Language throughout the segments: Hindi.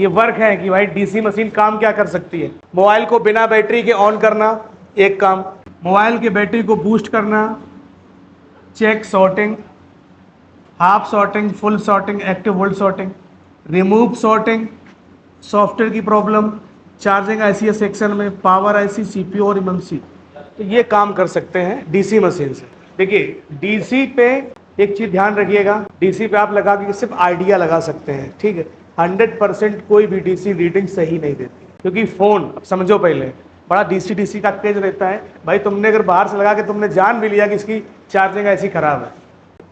ये वर्क है कि भाई डीसी मशीन काम क्या कर सकती है। मोबाइल को बिना बैटरी के ऑन करना एक काम, मोबाइल की बैटरी को बूस्ट करना, check shorting, half shorting, full shorting, active volt shorting, remove shorting, software की प्रॉब्लम, चार्जिंग आईसी सेक्शन में, पावर आईसी, सीपीयू और एमएमसी, तो ये काम कर सकते हैं डीसी मशीन से। देखिए डीसी पे एक चीज ध्यान रखिएगा, डीसी पे आप लगा के सिर्फ आइडिया लगा सकते हैं, ठीक है। 100% कोई भी डीसी रीडिंग सही नहीं देती, क्योंकि फोन, अब समझो पहले, बड़ा डीसी का तेज रहता है भाई। तुमने अगर बाहर से लगा के तुमने जान भी लिया कि इसकी चार्जिंग ऐसी खराब है,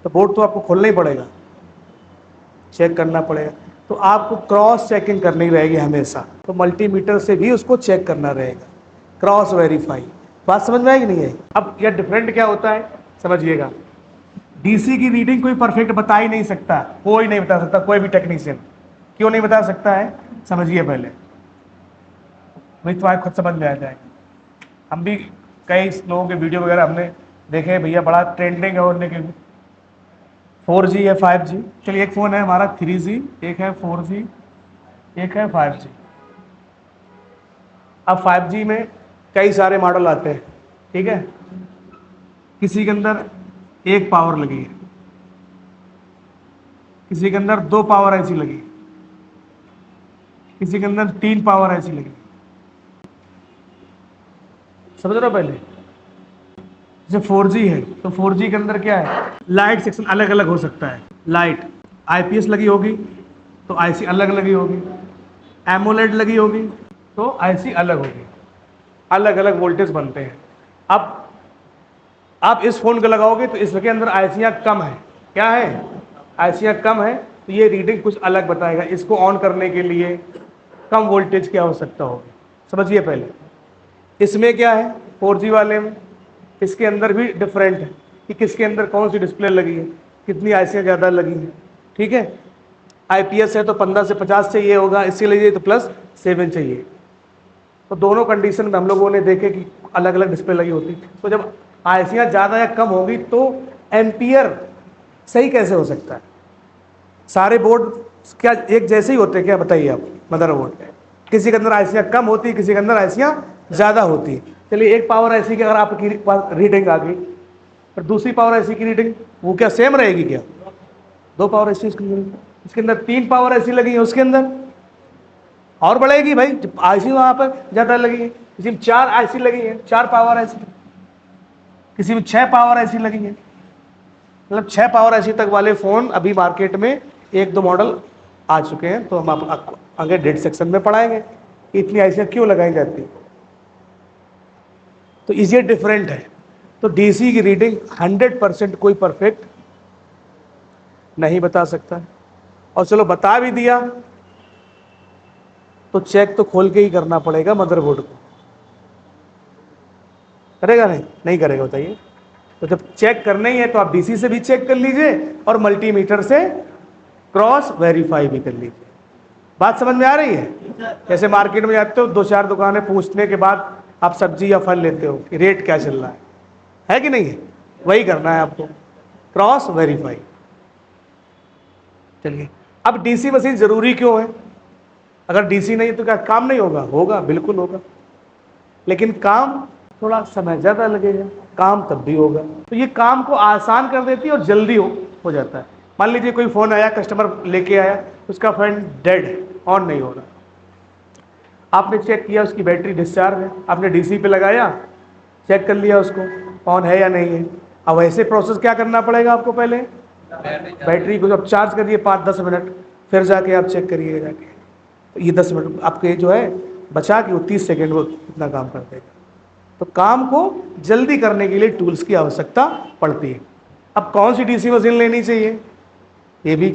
तो बोर्ड तो आपको खोलना ही पड़ेगा, चेक करना पड़ेगा। तो आपको क्रॉस चेकिंग करनी रहेगी हमेशा, तो मल्टीमीटर से भी उसको चेक करना रहेगा, क्रॉस वेरीफाई। बात समझ में आई कि नहीं आई? अब यह डिफरेंट क्या होता है समझिएगा। डीसी की रीडिंग कोई परफेक्ट बता ही नहीं सकता, कोई नहीं बता सकता, कोई भी टेक्नीशियन। क्यों नहीं बता सकता है समझिए पहले, वही तो खुद समझ में आ जाएगा। हम भी कई लोगों के वीडियो वगैरह हमने देखे, भैया बड़ा ट्रेंडिंग है उनने के 4G या 5G। चलिए एक फ़ोन है हमारा 3G, एक है 4G, एक है 5G। अब 5G में कई सारे मॉडल आते हैं, ठीक है। किसी के अंदर एक पावर लगी है, किसी के अंदर 2 पावर ऐसी लगी, किसी के अंदर 3 पावर ऐसी लगी। समझ रहे हो पहले? जैसे 4G है तो 4G के अंदर क्या है, लाइट सेक्शन अलग अलग हो सकता है। लाइट आईपीएस लगी होगी तो आईसी अलग लगी होगी, एमोलेड लगी होगी तो आईसी अलग होगी, अलग अलग वोल्टेज बनते हैं। अब आप इस फोन को लगाओगे तो इसके अंदर आईसियाँ कम है, क्या है, आईसियाँ कम है, तो ये रीडिंग कुछ अलग बताएगा। इसको ऑन करने के लिए कम वोल्टेज की आवश्यकता होगी, समझिए पहले। इसमें क्या है 4G वाले में, इसके अंदर भी डिफरेंट है कि किसके अंदर कौन सी डिस्प्ले लगी है, कितनी आईसियाँ ज़्यादा लगी हैं, ठीक है। आईपीएस है तो 15 से 50 चाहिए होगा, इसके लिए तो +7 चाहिए। तो दोनों कंडीशन में हम लोगों ने देखे कि अलग अलग डिस्प्ले लगी होती। तो जब आईसियाँ ज़्यादा या कम होगी तो एम्पियर सही कैसे हो सकता है? सारे बोर्ड क्या एक जैसे ही होते हैं क्या, बताइए आप। मदरबोर्ड किसी के अंदर आईसियाँ कम होती है, किसी के अंदर आईसियाँ ज़्यादा होती है। चलिए एक पावर आईसी की अगर आपकी रीडिंग आ गई, पर दूसरी पावर आईसी की रीडिंग वो क्या सेम रहेगी क्या? 2 पावर आईसी इसके अंदर 3 पावर आईसी लगी है, उसके अंदर और बढ़ेगी भाई, आईसी वहाँ पर ज़्यादा लगी है। किसी में 4 आईसी लगी है, 4 पावर आईसी, किसी में 6 पावर आईसी लगी है। मतलब 6 पावर आईसी तक वाले फ़ोन अभी मार्केट में 1-2 मॉडल आ चुके हैं। तो हम आपको आगे डेट सेक्शन में पढ़ाएंगे कि इतनी आईसियाँ क्यों लगाई जाती है। तो ये डिफरेंट है। तो डीसी की रीडिंग 100% कोई परफेक्ट नहीं बता सकता, और चलो बता भी दिया तो चेक तो खोल के ही करना पड़ेगा मदरबोर्ड को। करेगा नहीं करेगा बताइए? तो जब चेक करना ही है तो आप डीसी से भी चेक कर लीजिए और मल्टीमीटर से क्रॉस वेरीफाई भी कर लीजिए। बात समझ में आ रही है? जैसे मार्केट में जाते हो 2-4 दुकानें पूछने के बाद आप सब्जी या फल लेते हो कि रेट क्या चल रहा है कि नहीं है? वही करना है आपको, क्रॉस वेरीफाई। चलिए, अब डीसी मशीन जरूरी क्यों है? अगर डीसी नहीं है तो क्या काम नहीं होगा? होगा, बिल्कुल होगा, लेकिन काम थोड़ा समय ज़्यादा लगेगा, काम तब भी होगा। तो ये काम को आसान कर देती है और जल्दी हो जाता है। मान लीजिए कोई फ़ोन आया, कस्टमर लेके आया, उसका फ़ोन डेड है, ऑन नहीं हो रहा, आपने चेक किया उसकी बैटरी डिस्चार्ज है, आपने डीसी पे लगाया, चेक कर लिया उसको ऑन है या नहीं है। अब ऐसे प्रोसेस क्या करना पड़ेगा आपको, पहले बैटरी को जब चार्ज करिए 5-10 मिनट, फिर जाके आप चेक करिए जाके। तो ये 10 मिनट आपके जो है बचा के वो 30 सेकेंड वो इतना काम कर देगा। तो काम को जल्दी करने के लिए टूल्स की आवश्यकता पड़ती है। अब कौन सी डीसी मशीन लेनी चाहिए ये भी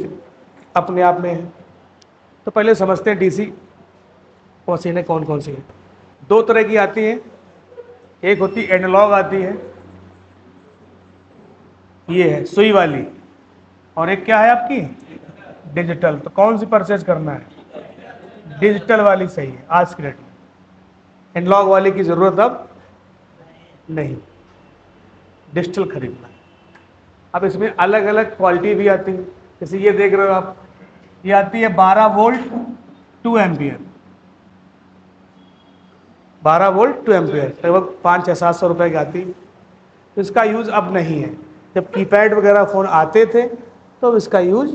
अपने आप में है। तो पहले समझते हैं डीसी मशीनें कौन कौन सी हैं। 2 तरह की आती हैं, एक होती एनालॉग आती है, ये है सुई वाली, और एक क्या है आपकी डिजिटल। तो कौन सी परचेज करना है? डिजिटल वाली सही है आज की डेट में, एनालॉग वाले की ज़रूरत अब नहीं, डिजिटल खरीदना है। अब इसमें अलग अलग क्वालिटी भी आती है, जैसे ये देख रहे हो आप, ये आती है 12 वोल्ट 2 एम्पियर, 12 वोल्ट 2 एम्पियर, लगभग 500-700 रुपए की आती है। तो इसका यूज़ अब नहीं है। जब कीपैड वगैरह फ़ोन आते थे तो इसका यूज़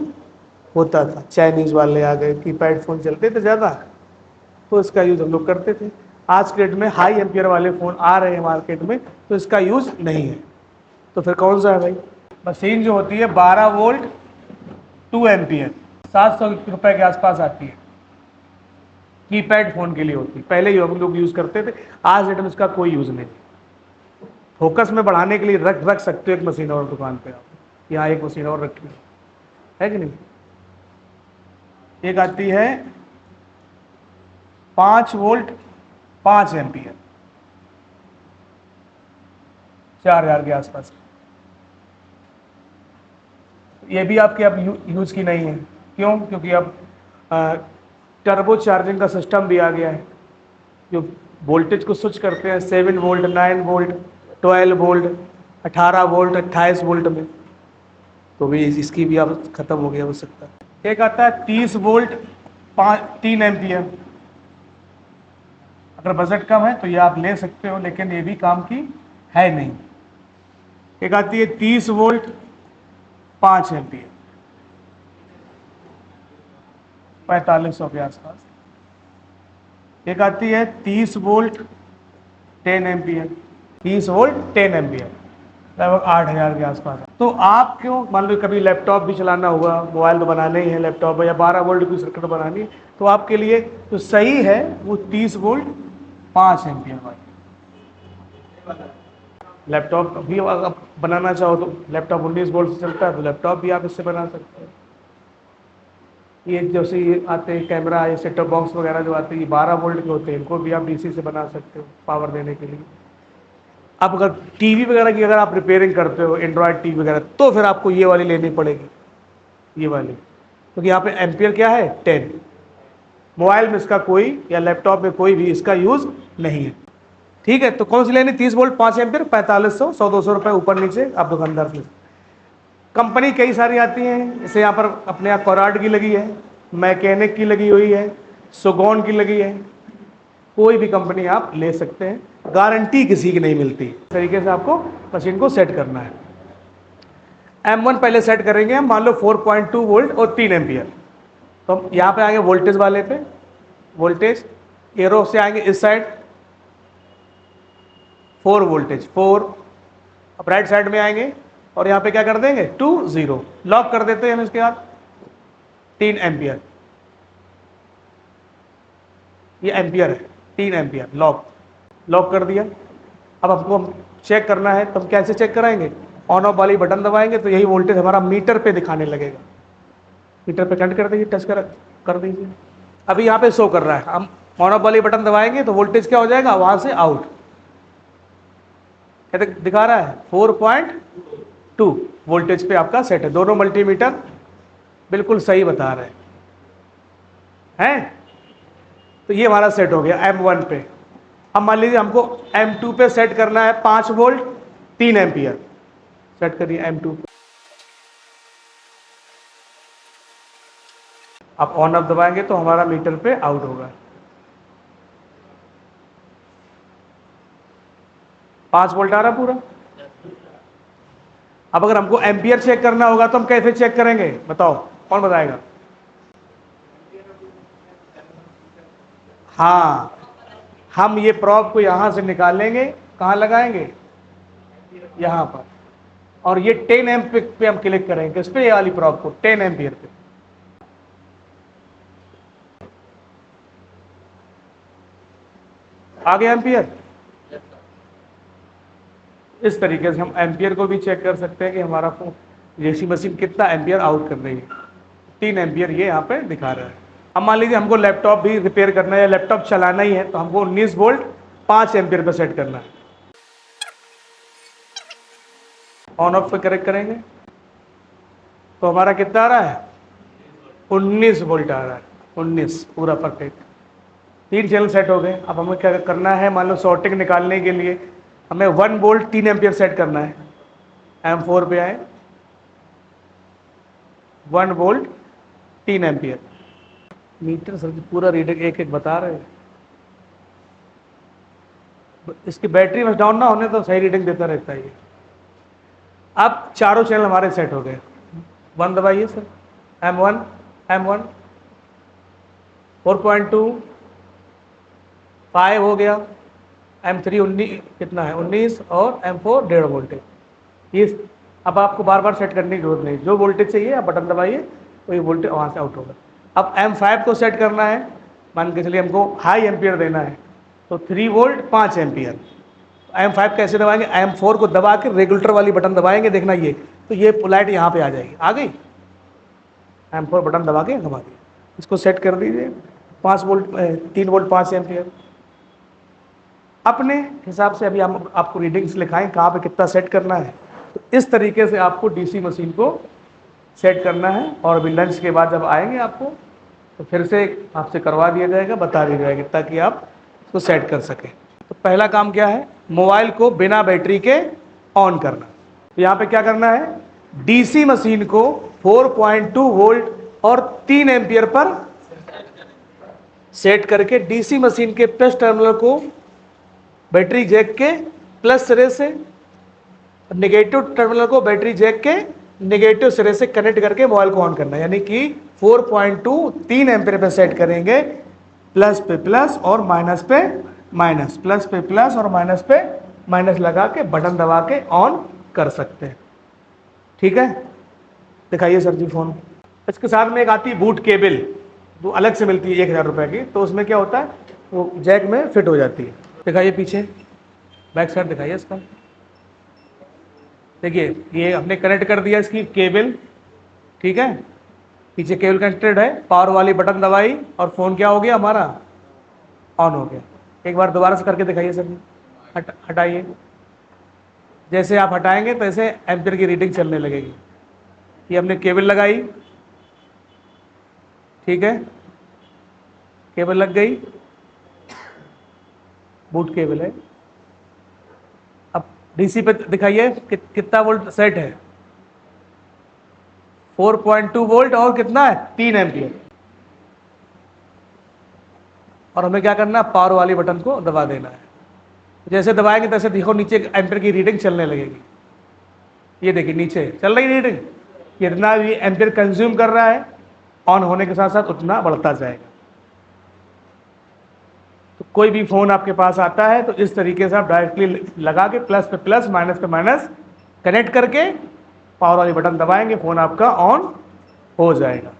होता था। चाइनीज़ वाले आ गए, कीपैड फ़ोन चलते थे ज़्यादा, तो इसका यूज़ हम लोग करते थे। आज के डेट में हाई एम्पियर वाले फ़ोन आ रहे हैं मार्केट में, तो इसका यूज़ नहीं है। तो फिर कौन सा है भाई? मशीन जो होती है 12 वोल्ट 2 एम्पियर, 700 रुपए के आसपास आती है, कीपैड फ़ोन के लिए होती है। पहले ही हम लोग यूज़ करते थे, आज डेट में इसका कोई यूज़ नहीं। फोकस में बढ़ाने के लिए रख सकते हो एक मशीन और दुकान पे, आप यहाँ एक मशीन और रखी है कि नहीं। एक आती है 5 वोल्ट 5 एम्पियर, 4000 के आसपास। ये भी आपके अब यूज़ की नहीं है। क्यों? क्योंकि अब टर्बो चार्जिंग का सिस्टम भी आ गया है, जो वोल्टेज को स्विच करते हैं 7 volt 9 volt 12 volt 18 volt 28 volt में, तो भी इसकी भी अब ख़त्म हो गया आवश्यकता। एक आता है 30 वोल्ट 3 एम्पियर। अगर बजट कम है तो ये आप ले सकते हो, लेकिन ये भी काम की है नहीं। एक आती है 30 वोल्ट 5 एम्पियर, 4500 के आसपास। एक आती है 30 वोल्ट 10 एम्पियर, 30 वोल्ट 10 एम्पियर, लगभग 8000 के आसपास। तो आप क्यों, मान लो कभी लैपटॉप भी चलाना हुआ, मोबाइल तो बनाना ही है, लैपटॉप या 12 वोल्ट की सर्किट बनानी है, तो आपके लिए तो सही है वो 30 वोल्ट 5 एम्पियर वाली। लैपटॉप भी अगर बनाना चाहो तो लैपटॉप 19 वोल्ट से चलता है, तो लैपटॉप भी आप इससे बना सकते हो। ये जैसे ये आते हैं कैमरा, ये सेटअप बॉक्स वगैरह जो आते हैं, ये 12 वोल्ट के होते हैं, इनको भी आप डीसी से बना सकते हो पावर देने के लिए। अब अगर टीवी वगैरह की अगर आप रिपेयरिंग करते हो, एंड्रॉयड टीवी वगैरह, तो फिर आपको ये वाली लेनी पड़ेगी, ये वाली, क्योंकि यहाँ पे एम्पियर क्या है 10। मोबाइल में इसका कोई, या लैपटॉप में कोई भी इसका यूज़ नहीं है। ठीक है, तो कौन सी लेनी? 30 वोल्ट 5 एम्पियर, 4500, 100-200 रुपये ऊपर नीचे आप दुकानदार से। कंपनी कई सारी आती हैं, जैसे यहाँ पर अपने यहाँ कोराड की लगी है, मैकेनिक की लगी हुई है, सुगोन की लगी है, कोई भी कंपनी आप ले सकते हैं, गारंटी किसी की नहीं मिलती। इस तरीके से आपको मशीन को सेट करना है। M1 पहले सेट करेंगे हम, मान लो 4.2 वोल्ट और 3 एम्पियर। तो हम यहाँ पे आएंगे वोल्टेज वाले पे, वोल्टेज एरो से आएंगे इस साइड, 4 वोल्टेज 4। अब राइट साइड में आएंगे और यहाँ पे क्या कर देंगे 2 0, लॉक कर देते हैं हम इसके बाद 3 एम्पियर। ये एम्पियर है, 3 एम्पियर, लॉक कर दिया। अब हमको चेक करना है, तो हम कैसे चेक कराएंगे? ऑन ऑफ वाली बटन दबाएंगे तो यही वोल्टेज हमारा मीटर पे दिखाने लगेगा। मीटर पे कनेक्ट कर दीजिए, टच कर दीजिए। अभी यहाँ पे शो कर रहा है, हम ऑन ऑफ वाली बटन दबाएंगे तो वोल्टेज क्या हो जाएगा, वहां से आउट। क्या दिखा रहा है? 4.2 वोल्टेज पे आपका सेट है। दोनों मल्टीमीटर बिल्कुल सही बता रहे हैं। तो ये हमारा सेट हो गया M1 पे। अब मान लीजिए हमको M2 पे सेट करना है 5 वोल्ट 3 एम्पियर। सेट करिए M2 पे। आप ऑन ऑफ दबाएंगे तो हमारा मीटर पे आउट होगा। 5 वोल्ट आ रहा पूरा। अब अगर हमको एम्पियर चेक करना होगा तो हम कैसे चेक करेंगे, बताओ, कौन बताएगा? हाँ, हम ये प्रॉब को यहां से निकालेंगे, कहां लगाएंगे? यहां पर। और ये 10 एम्पियर पे हम क्लिक करेंगे, इस पे ये वाली प्रॉब को 10 एम्पियर पे। आगे एम्पियर। इस तरीके से हम एम्पियर को भी चेक कर सकते हैं कि हमारा एसी मशीन कितना एम्पियर आउट कर रही है। 3 एम्पियर ये यहाँ पे दिखा रहा है। अब मान लीजिए हमको लैपटॉप भी रिपेयर करना है या लैपटॉप चलाना ही है, तो हमको 19 वोल्ट 5 एम्पियर पे सेट करना है। ऑन ऑफ पे करेक्ट करेंगे तो हमारा कितना आ रहा है? 19 वोल्ट आ रहा है। 19 पूरा परफेक्ट। 3 चैनल सेट हो गए। अब हमें क्या करना है, मान लो शॉर्टिंग निकालने के लिए हमें 1 वोल्ट 3 एम्पियर सेट करना है। M4 पे आए, 1 वोल्ट 3 एम्पियर। मीटर सर जी पूरा रीडिंग एक एक बता रहे हैं। इसकी बैटरी बस डाउन ना होने तो सही रीडिंग देता रहता है ये। अब चारों चैनल हमारे सेट हो गए। 1 दबाइए सर, M1 M1 4.2 5 हो गया, M3 19 कितना है 19 और M4 1.5 वोल्टेज। ये अब आपको बार बार सेट करने की जरूरत नहीं, जो वोल्टेज चाहिए आप बटन दबाइए तो ये वोल्टेज वहाँ से आउट होगा। अब M5 को सेट करना है, मान के चलिए हमको हाई एम्पियर देना है तो 3 वोल्ट 5 एम्पियर। M5 कैसे दबाएंगे, M4 को दबा के रेगुलेटर वाली बटन दबाएंगे, देखना ये तो ये लाइट यहाँ पे आ जाएगी, आ गई। M4 बटन दबा के घुमा दिया, इसको सेट कर दीजिए 5 वोल्ट 3 वोल्ट 5 एम्पियर। अपने हिसाब से अभी हम आपको रीडिंग्स लिखाएं कहाँ पे कितना सेट करना है। तो इस तरीके से आपको डीसी मशीन को सेट करना है, और अभी लंच के बाद जब आएंगे आपको तो फिर से आपसे करवा दिया जाएगा, बता दिया जाएगा ताकि आप इसको सेट कर सकें। तो पहला काम क्या है, मोबाइल को बिना बैटरी के ऑन करना। तो यहाँ पे क्या करना है, डीसी मशीन को 4.2 वोल्ट और 3 एम्पियर पर सेट करके डीसी मशीन के प्लस टर्मिनल को बैटरी जैक के प्लस सिरे से, नेगेटिव टर्मिनल को बैटरी जैक के नेगेटिव सिरे से कनेक्ट करके मोबाइल को ऑन करना है। यानी कि 4.2 3 एम्पियर पे सेट करेंगे, प्लस पे प्लस और माइनस पे माइनस, प्लस पे प्लस और माइनस पे माइनस लगा के बटन दबा के ऑन कर सकते हैं। ठीक है, दिखाइए सर जी फोन। इसके साथ में एक आती है बूट केबल, वो अलग से मिलती है 1000 रुपये की। तो उसमें क्या होता है, वो जैक में फिट हो जाती है। दिखाइए पीछे बैक साइड दिखाइए इसका। देखिए ये हमने कनेक्ट कर दिया इसकी केबल, ठीक है, पीछे केबल कनेक्टेड है, पावर वाली बटन दबाई और फ़ोन क्या हो गया हमारा, ऑन हो गया। एक बार दोबारा से करके दिखाइए सर, हटाइए। जैसे आप हटाएंगे तो ऐसे एम्पियर की रीडिंग चलने लगेगी। ये हमने केबल लगाई, ठीक है, केबल लग गई, बूट केबल है। अब डीसी पे दिखाइए कितना वोल्ट सेट है, 4.2 वोल्ट और कितना है 3 एम्पियर। और हमें क्या करना है, पावर वाली बटन को दबा देना है। जैसे दबाएंगे तैसे देखो नीचे एम्पियर की रीडिंग चलने लगेगी। ये देखिए नीचे चल रही रीडिंग, जितना भी एम्पियर कंज्यूम कर रहा है ऑन होने के साथ साथ उतना बढ़ता जाएगा। तो कोई भी फ़ोन आपके पास आता है तो इस तरीके से आप डायरेक्टली लगा के प्लस पे प्लस माइनस पे माइनस कनेक्ट करके पावर वाली बटन दबाएंगे, फ़ोन आपका ऑन हो जाएगा।